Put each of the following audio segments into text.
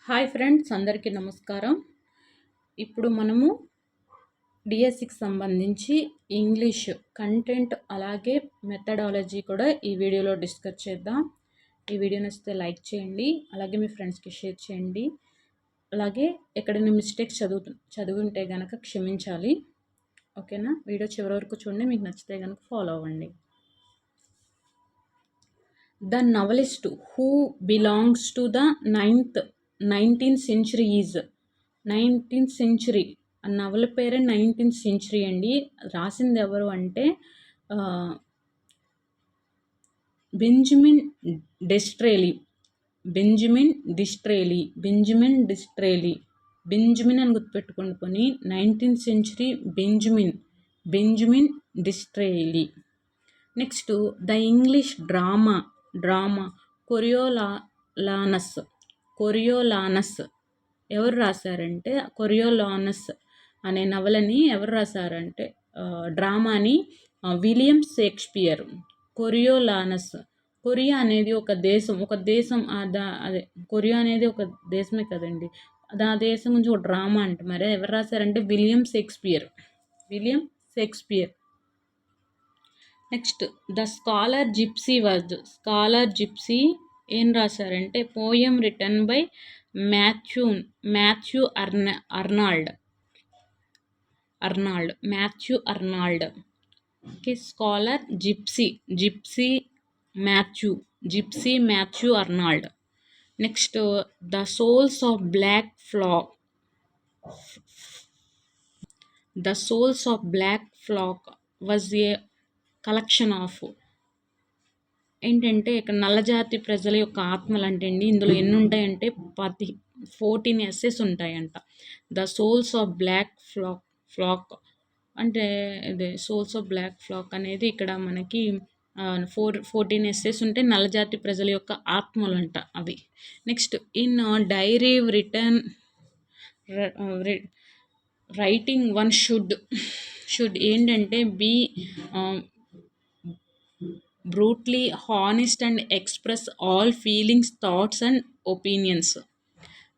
Hi friends, అందరికీ నమస్కారం. ఇప్పుడు మనము డిఎస్సికి సంబంధించి ఇంగ్లీష్ కంటెంట్ అలాగే మెథడాలజీ కూడా ఈ వీడియోలో డిస్కస్ చేద్దాం. ఈ వీడియో నచ్చితే లైక్ చేయండి, అలాగే మీ ఫ్రెండ్స్కి షేర్ చేయండి. అలాగే ఎక్కడైనా మిస్టేక్స్ చదువుంటే కనుక క్షమించాలి. ఓకేనా? వీడియో చివరి వరకు చూడండి, మీకు నచ్చితే కనుక ఫాలో అవ్వండి. The novelist who belongs to the 19th century is 19th century. ఆ నవల పేరే 19th century అండి. రాసింది ఎవరు అంటే బెంజమిన్ డిస్ట్రేలీ. బెంజమిన్ అని గుర్తుపెట్టుకొని 19th century Benjamin Disraeli. Next the English drama Coriolanus ఎవరు రాశారంటే, కొరియోలానస్ అనే నవలని ఎవరు రాశారంటే డ్రామాని విలియం షేక్స్పియర్. కొరియోలానస్. కొరియా అనేది ఒక దేశం అదే కొరియా అనేది ఒక దేశమే కదండి. ఆ దేశం నుంచి ఒక డ్రామా అంటే మరి ఎవరు రాశారంటే William Shakespeare. Next the scholar gypsy ఏం రాశారంటే poem written by Matthew Arnold. Okay, scholar gypsy Matthew Arnold. Next the souls of black folk was a collection of ఏంటంటే ఇక్కడ నల్లజాతి ప్రజల యొక్క ఆత్మలు అంటే అండి, ఇందులో ఎన్ని ఉంటాయంటే 14 ఎస్సెస్ ఉంటాయంట. The souls of black folk అంటే ఇదే సోల్స్ ఆఫ్ బ్లాక్ ఫ్లాక్ అనేది ఇక్కడ మనకి 14 ఎస్సెస్ ఉంటే నల్లజాతి ప్రజల యొక్క ఆత్మలు అంట అవి. Next in diary writing one should ఏంటంటే be brutally honest and express all feelings, thoughts and opinions.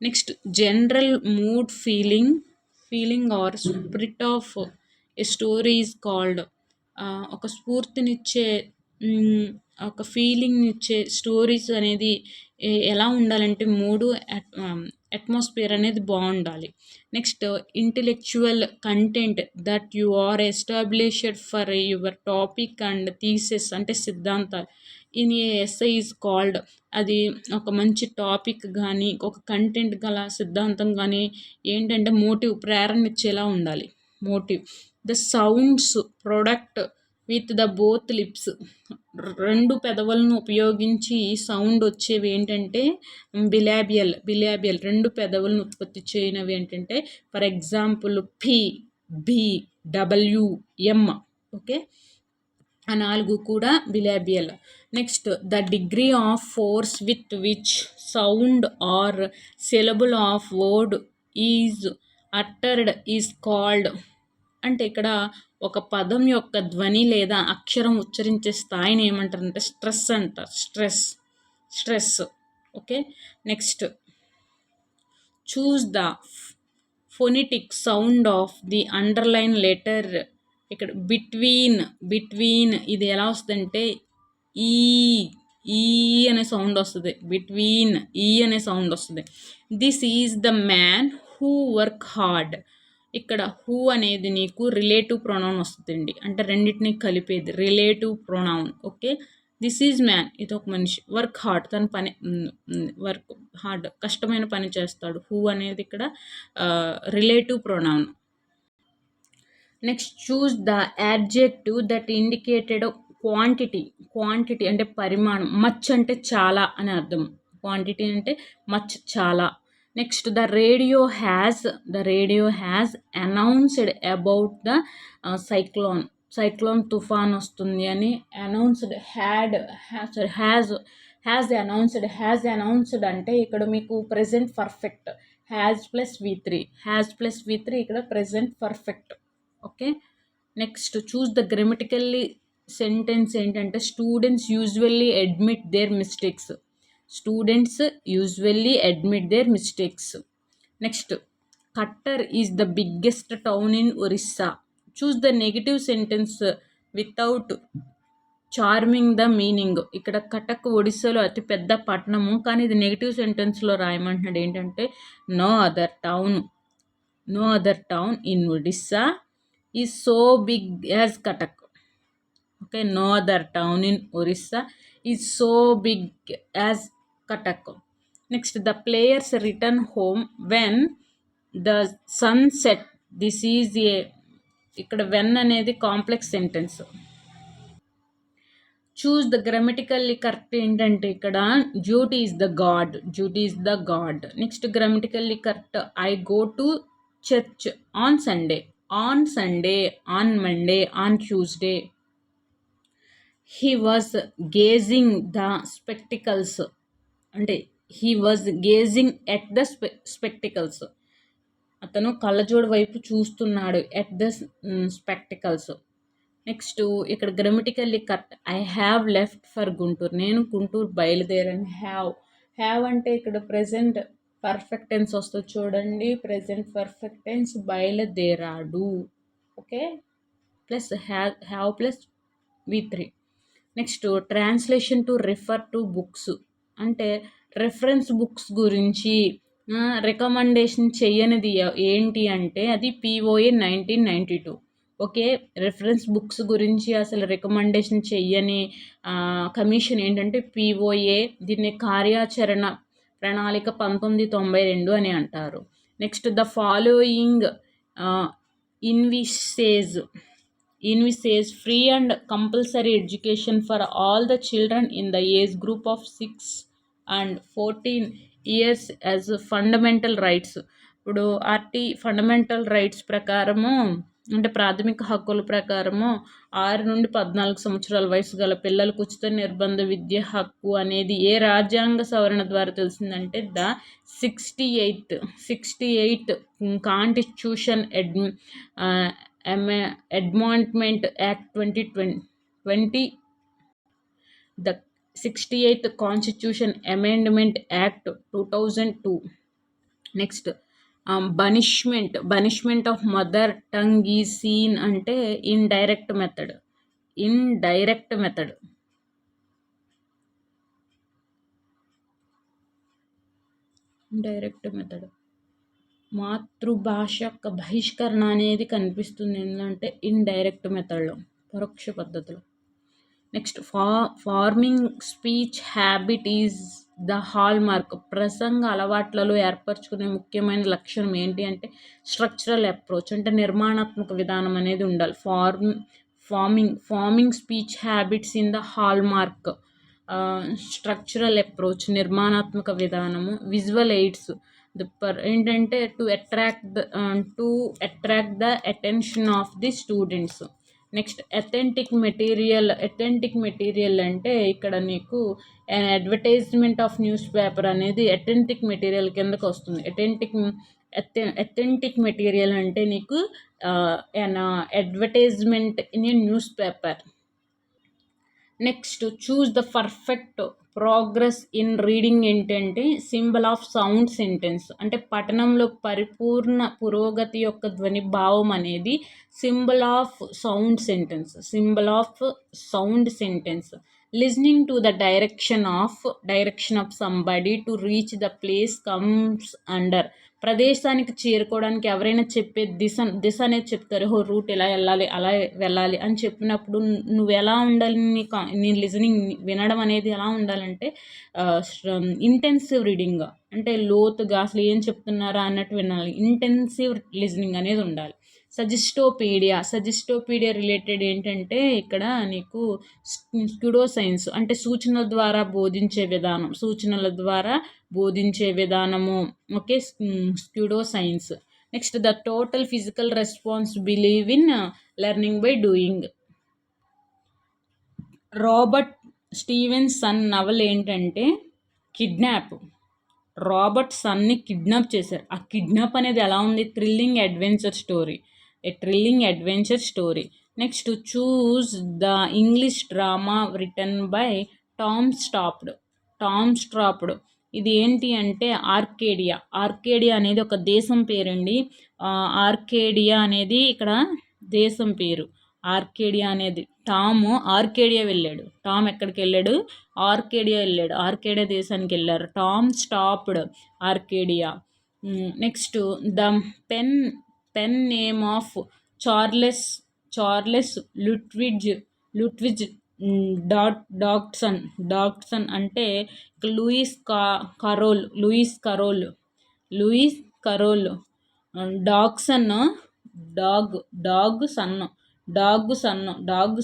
Next, general mood, feeling or spirit of a story is called ఒక స్ఫూర్తినిచ్చే ఒక ఫీలింగ్ ఇచ్చే స్టోరీస్ అనేది ఎలా ఉండాలంటే మూడు అట్మాస్ఫియర్ అనేది బాగుండాలి. Next intellectual content that you are established for your topic and thesis అంటే సిద్ధాంతాలు. In a essay is called అది ఒక మంచి టాపిక్ కానీ ఒక కంటెంట్ గల సిద్ధాంతం కానీ ఏంటంటే ప్రేరణ ఇచ్చేలా ఉండాలి. The sounds product with the both lips. 2 పెదవులను ఉపయోగించి సౌండ్ వచ్చేవి ఏంటంటే బిలాబియల్ 2 పెదవులను ఉత్పత్తి చేయనవి ఏంటంటే for example P, B, W, M. Okay, ఆ 4 కూడా bilabial. Next the degree of force with which sound or syllable of word is uttered is called అంటే ఇక్కడ ఒక పదం యొక్క ధ్వని లేదా అక్షరం ఉచ్చరించే స్థాయిని ఏమంటారంటే స్ట్రెస్ అంటారు. Stress. Okay, next choose the phonetic sound of the underline letter. ఇక్కడ బిట్వీన్ ఇది ఎలా వస్తుందంటే ఈ అనే సౌండ్ వస్తుంది. బిట్వీన్ ఈ అనే సౌండ్ వస్తుంది. This is the man who work hard. ఇక్కడ హూ అనేది నీకు రిలేటివ్ ప్రొనౌన్ వస్తుందండి, అంటే రెండింటిని కలిపేది relative pronoun. Okay, this is man ఇది ఒక మనిషి. వర్క్ హార్డ్ తన పని కష్టమైన పని చేస్తాడు. హూ అనేది ఇక్కడ relative pronoun. Next choose the adjective that indicated quantity అంటే పరిమాణం. మచ్ అంటే చాలా అని అర్థం. క్వాంటిటీ అంటే మచ్ చాలా. Next the radio has announced about the cyclone తుఫాన్ వస్తుంది అని అనౌన్స్డ్. హ్యాజ్ అనౌన్స్డ్ అంటే ఇక్కడ మీకు present perfect. Has plus V3 ఇక్కడ present perfect. Okay, next choose the grammatically sentence ఏంటంటే students usually admit their mistakes. Students usually admit their mistakes. Next, Cutter is the biggest town in Orissa. Choose the negative sentence without charming the meaning. ఇక్కడ కటక్ ఒడిస్సాలో అతి పెద్ద పట్టణము, కానీ ఇది negative సెంటెన్స్లో రాయమంటున్నాడు. ఏంటంటే no other town, no other town in Odisha is so big as Cuttack. Okay, no other town in Orissa is so big as Cuttack. Next, the players return home when the sun set. This is a, ఇక్కడ when అనేది complex sentence. Choose the grammatically correct ఏంటంటే ఇక్కడ duty is the god, duty is the god. Next grammatically correct, I go to church on Sunday, on Sunday, on Monday, on Tuesday. He was gazing the spectacles, అంటే he was gazing at the spectacles, అతను కళ్ళజోడు వైపు చూస్తున్నాడు, at the spectacles. Next ఇక్కడ grammatically correct, I have left for Guntur, నేను గుంటూరు బయలుదేరాను. Have, have అంటే ఇక్కడ ప్రజెంట్ పర్ఫెక్ట్ టెన్స్ వస్తుంది చూడండి, ప్రజెంట్ పర్ఫెక్ట్ టెన్స్, బయలుదేరాడు. Okay, plus have plus V3. Next translation to refer to books, అంటే రెఫరెన్స్ బుక్స్ గురించి రికమెండేషన్ చెయ్యనిది ఏంటి అంటే అది POA 1992. ఓకే, రెఫరెన్స్ బుక్స్ గురించి అసలు రికమెండేషన్ చెయ్యని కమిషన్ ఏంటంటే POA. దీన్ని కార్యాచరణ ప్రణాళిక 1992 అని అంటారు. Next, the following envisages free and compulsory education for all the children in the age group of 6 and 14 years as fundamental rights. ఇప్పుడు ఫండమెంటల్ రైట్స్ ప్రకారము, అంటే ప్రాథమిక హక్కుల ప్రకారము 6 నుండి 14 సంవత్సరాల వయసు గల పిల్లలకు ఉచిత నిర్బంధ విద్య హక్కు అనేది ఏ రాజ్యాంగ సవరణ ద్వారా తెలిసిందంటే the 68 constitution Amendment Act 2020, the 68th Constitution Amendment Act 2002. Next, punishment of mother tongue is seen ante indirect method. మాతృభాష యొక్క బహిష్కరణ అనేది కనిపిస్తుంది ఏంటంటే ఇండైరెక్ట్ మెథడ్లో, పరోక్ష పద్ధతిలో. Next, farming speech habit is the hall mark. ప్రసంగ అలవాట్లలో ఏర్పరచుకునే ముఖ్యమైన లక్షణం ఏంటి అంటే స్ట్రక్చరల్ అప్రోచ్, అంటే నిర్మాణాత్మక విధానం అనేది ఉండాలి. Farming speech habits in the hall mark. Structural approach నిర్మాణాత్మక విధానము. విజువల్ ఎయిడ్స్ ఏంటంటే to attract the attention of the students. Next, authentic material అంటే ఇక్కడ నీకు అడ్వర్టైజ్మెంట్ ఆఫ్ న్యూస్ పేపర్ అనేది అథెంటిక్ మెటీరియల్ కిందకు వస్తుంది. అథెంటిక్ మెటీరియల్ అంటే నీకు advertisement in a news paper. Next, choose the perfect progress in reading ఏంటంటే సింబల్ ఆఫ్ సౌండ్ సెంటెన్స్, అంటే పఠనంలో పరిపూర్ణ పురోగతి యొక్క ధ్వని భావం అనేది symbol of sound sentence. Listening to the direction of somebody to reach the place comes under. ప్రదేశానికి చేరుకోవడానికి ఎవరైనా చెప్పే దిశ అనేది చెప్తారు, రూట్ ఎలా వెళ్ళాలి, అలా వెళ్ళాలి అని చెప్పినప్పుడు నువ్వు ఎలా ఉండాలి, నీ లిజనింగ్ వినడం అనేది ఎలా ఉండాలంటే ఇంటెన్సివ్ రీడింగ్, అంటే లోతుగా అసలు ఏం చెప్తున్నారా అన్నట్టు వినాలి. ఇంటెన్సివ్ లిజనింగ్ అనేది ఉండాలి. సజిస్టోపీడియా రిలేటెడ్ ఏంటంటే ఇక్కడ నీకు స్క్యూడో సైన్స్, అంటే సూచనల ద్వారా బోధించే విధానము. Okay, pseudo science. Next, the total physical response believe in learning by doing. Robert Stevenson నవల ఏంటంటే కిడ్నాప్. రాబర్ట్ సన్ని కిడ్నాప్ చేశారు. ఆ కిడ్నాప్ అనేది ఎలా ఉంది, thrilling adventure story. Next, choose the English drama written by Tom Stoppard. Tom Stoppard. ఇది ఏంటి అంటే ఆర్కేడియా అనేది ఒక దేశం పేరండి. ఆర్కేడియా అనేది ఇక్కడ దేశం పేరు. ఆర్కేడియా అనేది ఆర్కేడియా వెళ్ళాడు. టామ్ ఎక్కడికి వెళ్ళాడు? ఆర్కేడియా దేశానికి వెళ్ళారు. Tom Stoppard Arcadia. Next the pen pen name of Charles Lutwidge Dodgson అంటే లూయిస్ కరోల్ డాగ్సన్ డాగ్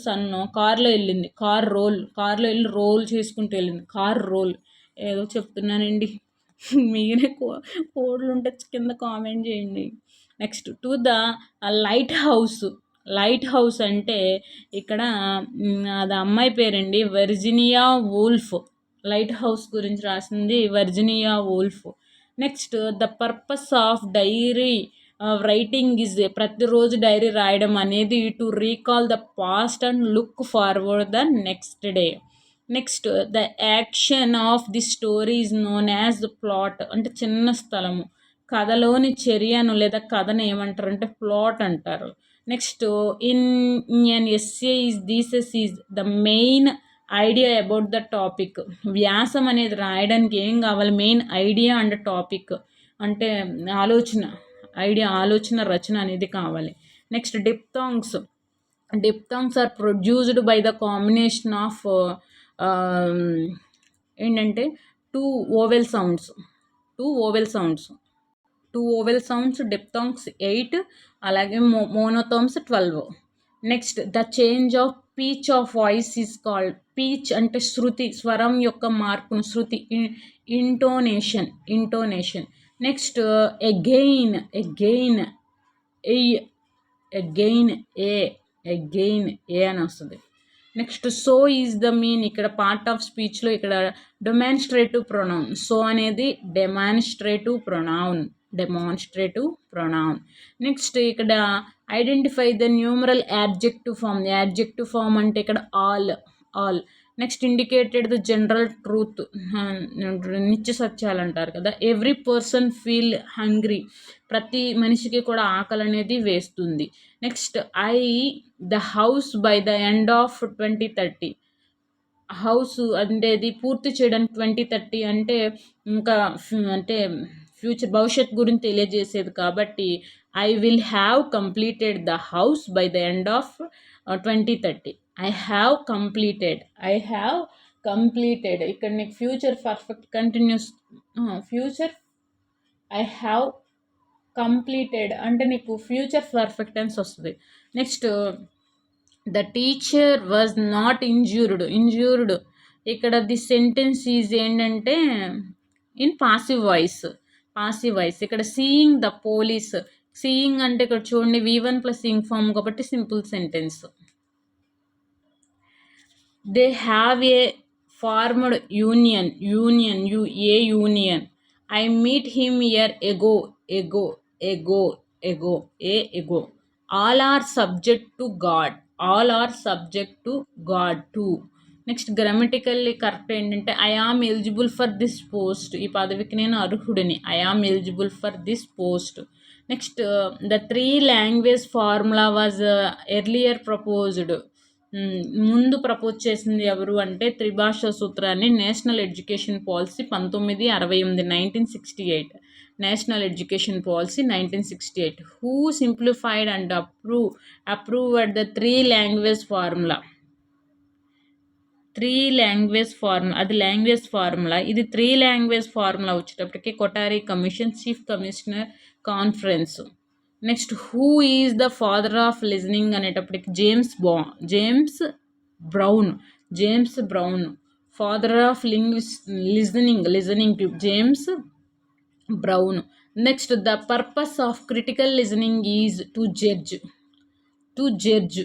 సన్ను కార్లో వెళ్ళింది. కార్లో వెళ్ళి రోల్ చేసుకుంటూ వెళ్ళింది. రోల్ ఏదో చెప్తున్నానండి. మీరే కోడ్లు ఉంటే కింద కామెంట్ చేయండి. Next to the light house అంటే ఇక్కడ అది అమ్మాయి పేరండి, వర్జీనియా వూల్ఫ్. లైట్ హౌస్ గురించి రాసింది Virginia Woolf. Next the purpose of diary writing is ప్రతిరోజు డైరీ రాయడం అనేది to recall the past and look forward the next day. Next the action of the story is known as the plot అంటే చిన్న స్థలము. కథలోని చర్యను లేదా కథను ఏమంటారు అంటే ప్లాట్ అంటారు. Next in an essay thesis is the main idea about the topic. వ్యాసం అనేది రాయడానికి ఏం కావాలి? మెయిన్ ఐడియా అండ్ టాపిక్ అంటే ఆలోచన రచన అనేది కావాలి. Next diphthongs are produced by the combination of ఏంటంటే టూ ఓవెల్ సౌండ్స్ డిప్థాంగ్స్ 8 అలాగే monophthongs 12. Next the change of pitch of voice is called pitch అంటే శృతి, స్వరం యొక్క మార్పును శృతి, ఇంటోనేషన్. నెక్స్ట్ అగైన్ ఏ అని వస్తుంది. Next so is the mean ఇక్కడ పార్ట్ ఆఫ్ స్పీచ్లో ఇక్కడ డెమాన్స్ట్రేటివ్ ప్రొనౌన్. సో అనేది డెమాన్స్ట్రేటివ్ ప్రొనౌన్. నెక్స్ట్ ఇక్కడ identify the numeral adjective form అంటే ఇక్కడ all. Next indicated the general truth, నిత్య సత్యాలు అంటారు కదా. ఎవ్రీ పర్సన్ ఫీల్ హంగ్రీ, ప్రతి మనిషికి కూడా ఆకలి అనేది వేస్తుంది. Next the house by the end of 2030. House అనేది పూర్తి చేయడానికి 2030 అంటే ఇంకా అంటే భవిష్యత్ గురించి తెలియజేసేది కాబట్టి I will have completed the house by the end of 2030. I have completed ఇక్కడ నీకు future perfect continuous I have completed అంటే నీకు ఫ్యూచర్ పర్ఫెక్ట్ టెన్స్ వస్తుంది. Next the teacher was not injured ఇక్కడ ది సెంటెన్స్ ఈజ్ ఏంటంటే in passive voice. ఇక్కడ seeing the police, seeing అంటే ఇక్కడ చూడండి V1 + ing ఫామ్ కాబట్టి simple sentence. They have a formed union. I meet him year ago. All are subject to God too. Next grammatically correct ఏంటంటే I am eligible for this post, ఈ పదవికి నేను అర్హుడిని. I am eligible for this post. Next the 3 language formula was earlier proposed. ముందు propose చేసింది ఎవరు అంటే త్రిభాషా సూత్రాన్ని national education policy 1968, 1968. National education policy 1968. Who simplified and approved the 3 language formula. అది లాంగ్వేజ్ ఫార్ములా. ఇది 3 లాంగ్వేజ్ ఫార్ములా వచ్చేటప్పటికి Kothari commission, chief commissioner conference. Next who is the father of listening అనేటప్పటికి James Brown. Father of listening James Brown. Next the purpose of critical listening is to judge.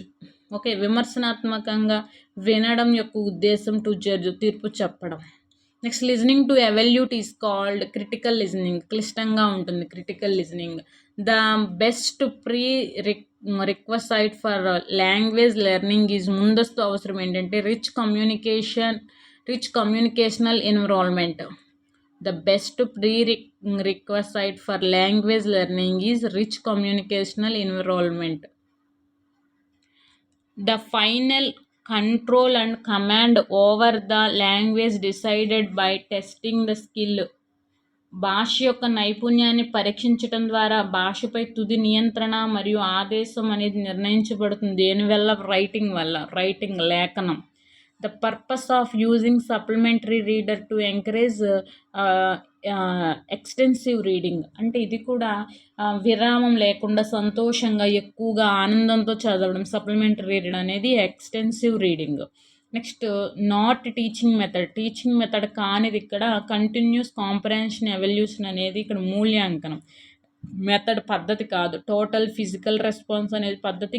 Okay, విమర్శనాత్మకంగా వినడం యొక్క ఉద్దేశం to judge, తీర్పు చెప్పడం. Next listening to evaluate is called critical listening. క్లిష్టంగా ఉంటుంది critical listening. The best required for language learning is ముందస్తు అవసరం ఏంటంటే rich rich communicational environment. The best prerequisite for language learning is rich communicational environment. The final control and command over the language decided by testing the skill. భాష యొక్క నైపుణ్యాన్ని పరీక్షించటం ద్వారా భాషపై తుది నియంత్రణ మరియు ఆదేశం అనేది నిర్ణయించబడుతుంది. దేనివల్ల? రైటింగ్ లేఖనం. The purpose of using supplementary reader to encourage extensive reading, అంటే ఇది కూడా విరామం లేకుండా సంతోషంగా ఎక్కువగా ఆనందంతో చదవడం. సప్లిమెంటరీ రీడర్ అనేది extensive reading. Next not teaching method కానిది ఇక్కడ కంటిన్యూస్ కాంప్రహెన్షన్ ఎవల్యూషన్ అనేది ఇక్కడ మూల్యాంకనం. మెథడ్ పద్ధతి కాదు. టోటల్ ఫిజికల్ రెస్పాన్స్ అనేది పద్ధతి.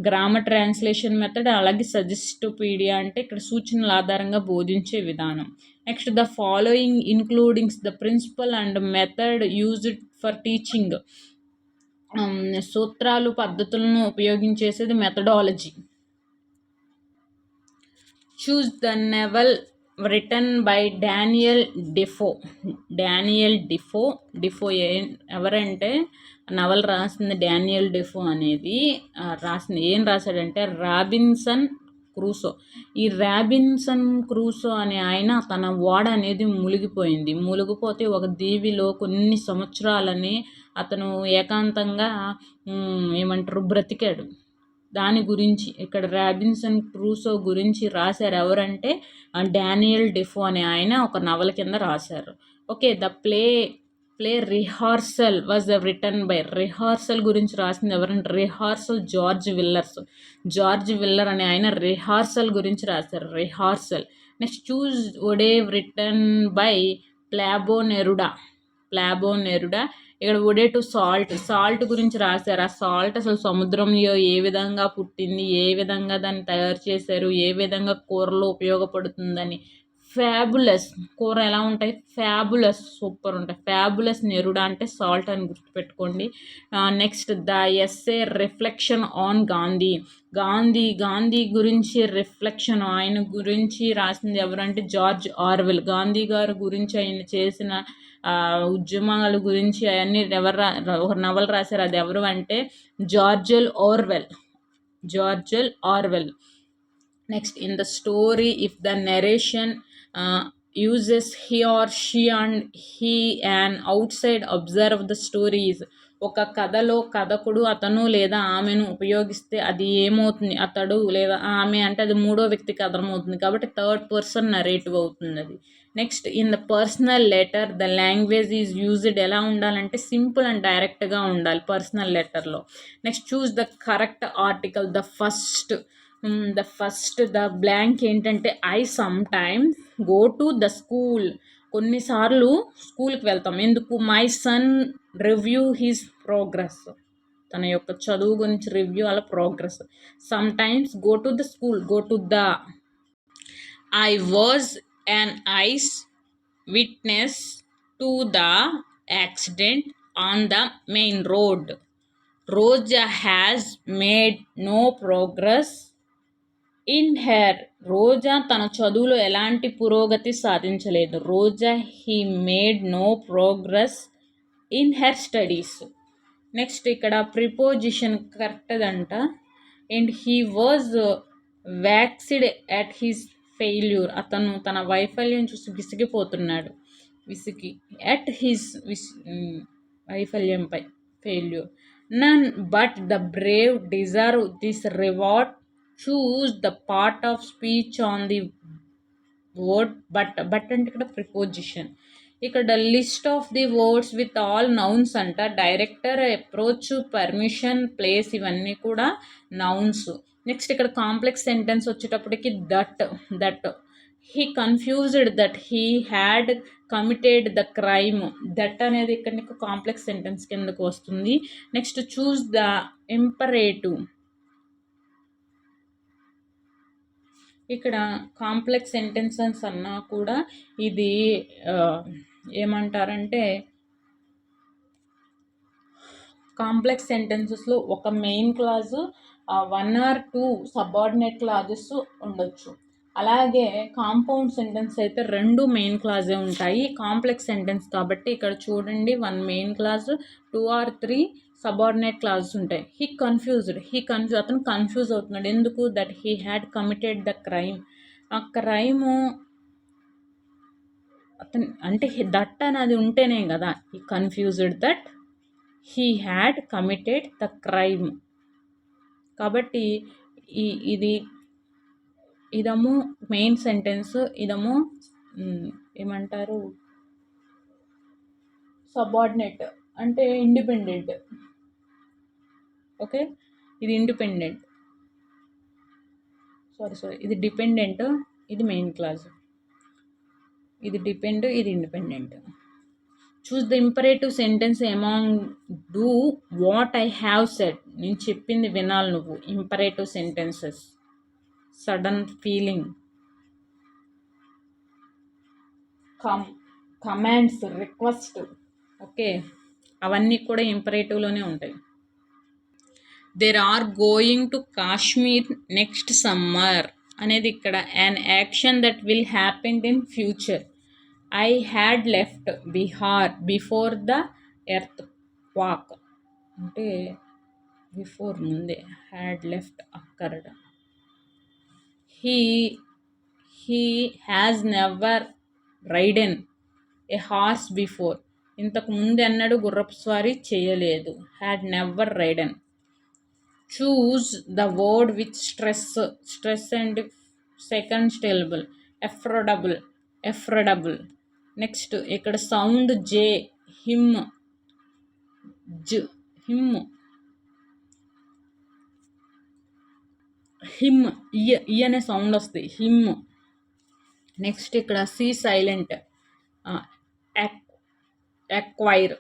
Grammar translation method. అలాగే సజెస్టివ్పీడియా అంటే ఇక్కడ సూచనల ఆధారంగా బోధించే విధానం. Next the following includings the principle and method used for teaching. సూత్రాలు పద్ధతులను ఉపయోగించేసేది methodology. Choose the novel written by Daniel Defoe ఎవరంటే నవల్ రాసింది డానియల్ డిఫో అనేది రాసింది. ఏం రాశాడంటే రాబిన్సన్ క్రూసో. ఈ రాబిన్సన్ క్రూసో అనే ఆయన తన ఓడ అనేది మునిగిపోతే ఒక దీవిలో కొన్ని సంవత్సరాలని అతను ఏకాంతంగా బ్రతికాడు. దాని గురించి ఇక్కడ రాబిన్సన్ క్రూసో గురించి రాశారు. ఎవరంటే డానియల్ డిఫో అనే ఆయన ఒక నవల కింద రాశారు. Okay, the play rehearsal was written by. Rehearsal గురించి రాసింది ఎవరంటే జార్జ్ విల్లర్ అనే ఆయన రిహార్సల్ గురించి రాశారు. Rehearsal. Next choose ode of written by Pablo Neruda. ఇక్కడ ఒడే టు సాల్ట్ గురించి రాశారు. ఆ సాల్ట్ అసలు సముద్రంలో ఏ విధంగా పుట్టింది, ఏ విధంగా దాన్ని తయారు చేశారు, ఏ విధంగా కూరలో ఉపయోగపడుతుందని. ఫ్యాబులస్. కూర ఎలా ఉంటాయి? ఫ్యాబులస్, సూపర్ ఉంటాయి. ఫ్యాబులస్ నెరుడా అంటే సాల్ట్ అని గుర్తుపెట్టుకోండి. Next the essay reflection on Gandhi గురించి రిఫ్లెక్షన్, ఆయన గురించి రాసింది ఎవరంటే జార్జ్ ఆర్వెల్. గాంధీ గారి గురించి ఆయన చేసిన ఉద్యమాల గురించి అవన్నీ ఒక నవల రాశారు. అది ఎవరు అంటే George Orwell. Next in the story if the narration uses he or she and he an outside observe the stories. ఒక కథలో కథకుడు అతను లేదా ఆమెను ఉపయోగిస్తే అది ఏమవుతుంది? అతడు లేదా ఆమె అంటే అది మూడో వ్యక్తికి అర్థమవుతుంది కాబట్టి థర్డ్ పర్సన్ నరేటివ్ అవుతుంది అది. Next in the personal letter the language is used. ఎలా ఉండాలంటే సింపుల్ అండ్ డైరెక్ట్గా ఉండాలి పర్సనల్ లెటర్లో. Next choose the correct article. The blank ఏంటంటే I sometimes go to the school. కొన్నిసార్లు స్కూల్కి వెళ్తాం. ఎందుకు? My son review his progress. తన యొక్క చదువు గురించి రివ్యూ అలా progress. Sometimes go to the school, go to the. I was an eyes witness to the accident on the main road. Roja has made no progress in her. Roja తన చదువులో ఎలాంటి పురోగతి సాధించలేదు. Roja he made no progress in her studies. Next ఇక్కడ preposition కరెక్ట్దంట. And he was vexed at his failure. అతను తన వైఫల్యం చూసి విసిగిపోతున్నాడు. అట్ హిస్ వైఫల్యంపై failure. None but the brave deserve this reward. Choose the part of speech on the word but అంటే ఇక్కడ ప్రిపోజిషన్. ఇక్కడ list of the words with all nouns అంట. డైరెక్టర్, అప్రోచ్, పర్మిషన్, ప్లేస్ ఇవన్నీ కూడా nouns. Next ఇక్కడ complex sentence వచ్చేటప్పటికి that he confused that he had committed the crime. That అనేది ఇక్కడ నీకు కాంప్లెక్స్ సెంటెన్స్ కిందకు వస్తుంది. Next choose the imperative. ఇక్కడ కాంప్లెక్స్ సెంటెన్సెస్ అన్నా కూడా ఇది ఏమంటారంటే కాంప్లెక్స్ సెంటెన్సెస్లో ఒక main clause 1 or 2 subordinate clauses ఉండొచ్చు. అలాగే కాంపౌండ్ సెంటెన్స్ అయితే 2 మెయిన్ క్లాజే ఉంటాయి. కాంప్లెక్స్ సెంటెన్స్ కాబట్టి ఇక్కడ చూడండి 1 main clause 2 or 3 subordinate clauses ఉంటాయి. అతను కన్ఫ్యూజ్ అవుతున్నాడు. ఎందుకు? That he had committed the crime. ఆ క్రైము అతను అంటే దట్ అనేది ఉంటేనే కదా he confused that he had committed the crime. కాబట్టి ఇది ఇదము మెయిన్ సెంటెన్స్, ఇదము ఏమంటారు సబార్డినేట్ అంటే ఇండిపెండెంట్. ఓకే, ఇది ఇండిపెండెంట్, సారీ ఇది డిపెండెంట్, ఇది మెయిన్ క్లాజ్. ఇది డిపెండ్, ఇది independent. Choose the imperative sentence among do what I have said. నేను చెప్పింది వినాలి నువ్వు. Imperative sentences, sudden feeling, commands, request. Okay, అవన్నీ కూడా ఇంపరేటివ్లోనే ఉంటాయి. There are going to Kashmir next summer అనేది ఇక్కడ an action that will happen in future. I had left Bihar before the earthquake అంటే బిఫోర్ ముందే, had left accord. He has never ridden a horse before. ఇంతకు ముందు అన్నాడు గుర్రపు స్వారీ చేయలేదు. Had never ridden. Choose the word with stress and second syllable. ఎఫ్రడబుల్. Next ఇక్కడ sound J, him, ఈ అనే సౌండ్ వస్తుంది, హిమ్. నెక్స్ట్ ఇక్కడ C silent, acquire.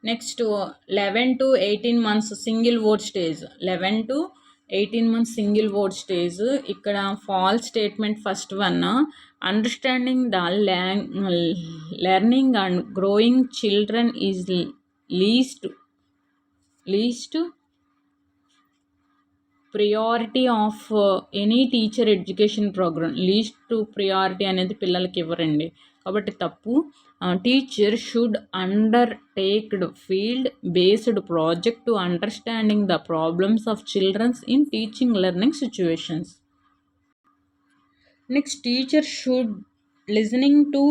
Next 11 to 18 months single word stage. 11 to 18 months single word stage. ఇక్కడ false statement first one. Understanding the learning and growing children is least priority of any teacher education programme. Least priority అనేది పిల్లలకి ఇవ్వరండి, కాబట్టి తప్పు. Teacher should undertaked field based project to understanding the problems of childrens in teaching learning situations. Next teacher should listening to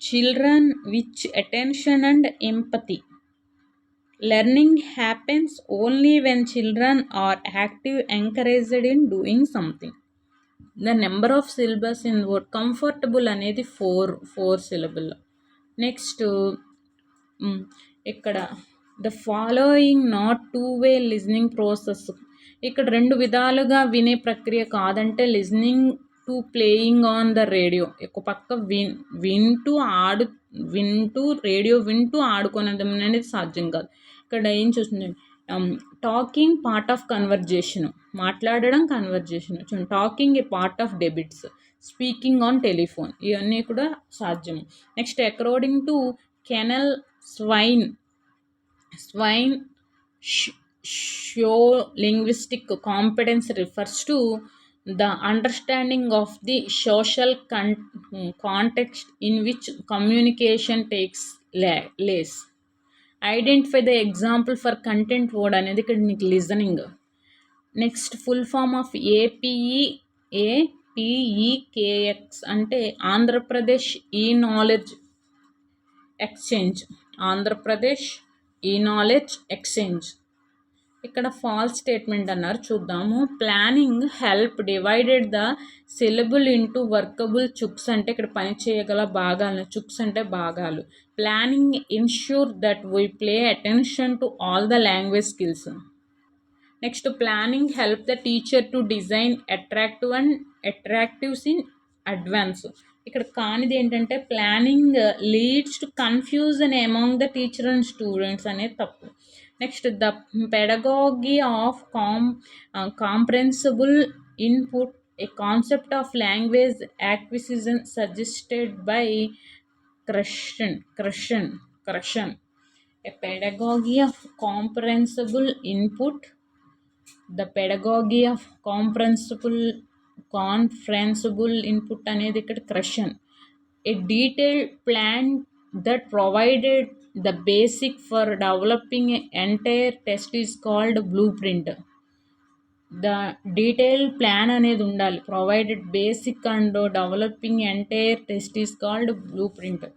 children with attention and empathy. Learning happens only when children are active, encouraged in doing something. The number of syllables in the word comfortable అనేది 4 syllable. Next ఇక్కడ the following not two way listening process. ఇక్కడ 2 విధాలుగా వినే ప్రక్రియ కాదంటే listening to playing on the radio. ఒక పక్క radio వింటూ ఆడుకోవడం అనేది సాధ్యం కాదు. ఇక్కడ ఏం చూస్తుంది, టాకింగ్ పార్ట్ ఆఫ్ కన్వర్జేషన్, మాట్లాడడం conversation. Talking a part of debates, speaking on telephone, ఇవన్నీ కూడా సాధ్యం. Next according to Canale Swain show linguistic competence refers to the understanding of the social context in which communication takes place. Identify the example for content word అనేది ఇక్కడ నీకు listening. Next full form of APEKX అంటే ఆంధ్రప్రదేశ్ ఈ knowledge exchange. Andhra Pradesh ఈ knowledge exchange. ఇక్కడ false statement అన్నారు, చూద్దాము. Planning help divided the syllable into workable చుక్స్ అంటే ఇక్కడ పని చేయగల భాగాలు, చుక్స్ అంటే భాగాలు. Planning ensure that we play attention to all the language skills. Next planning help the teacher to design అట్రాక్టివ్స్ in advance. ఇక్కడ కానిది ఏంటంటే planning leads to confusion among the teacher and students అనేది తప్పు. Next the pedagogy of comprehensible input, a concept of language acquisition suggested by Krashen. A pedagogy of comprehensible input, the pedagogy of comprehensible comprehensible input అనేది ఇక్కడ Krashen. A detailed plan that provided the basic for developing entire test is called blueprint. The detailed plan అనేది ఉండాలి. Provided basic and developing entire test is called blueprint.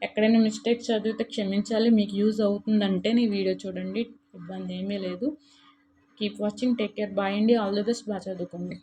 ఎక్కడైనా mistake చదివితే క్షమించాలి. మీకు use అవుతుందంటే నీ video చూడండి, ఇబ్బంది ఏమీ లేదు. Keep watching, take care, bye అండి. ఆల్ ది బెస్ట్, బాగా చదువుకోండి.